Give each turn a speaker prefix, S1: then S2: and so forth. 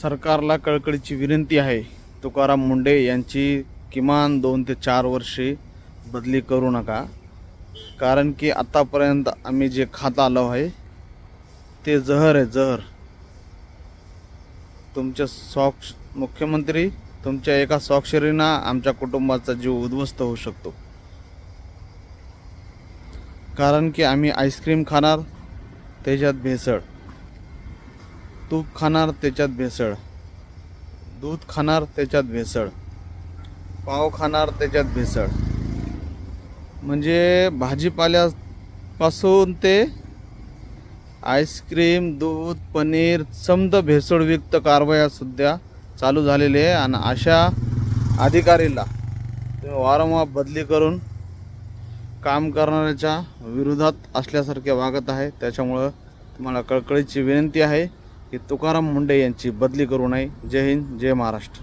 S1: सरकारला कळकळीची विनंती आहे, तुकाराम मुंढे यांची किमान 2 ते 4 वर्षे बदली करू नका. कारण की आतापर्यंत आम्ही जे खात आलो आहे ते जहर आहे, जहर. तुमच्या मुख्यमंत्री तुमच्या एका स्वाक्षरीनं आमच्या कुटुंबाचा जीव उद्ध्वस्त होऊ शकतो. कारण की आम्ही आईस्क्रीम खाणार त्याच्यात भेसळ, तूप खाणार त्याच्यात भेसळ, दूध खाणार त्याच्यात भेसळ, पाव खाणार त्याच्यात भेसळ. म्हणजे भाजीपाल्यापासून ते आईस्क्रीम, दूध, पनीर समद भेसळयुक्त कारवाया सुद्धा चालू झालेले आहे. आणि अशा अधिकारीला तुम्ही वारंवार बदली करून काम करणाऱ्याच्या विरोधात असल्यासारखे वागत आहे. त्याच्यामुळं तुम्हाला कळकळीची विनंती आहे की तुकाराम मुंढे यांची बदली करू नये. जय हिंद, जय महाराष्ट्र.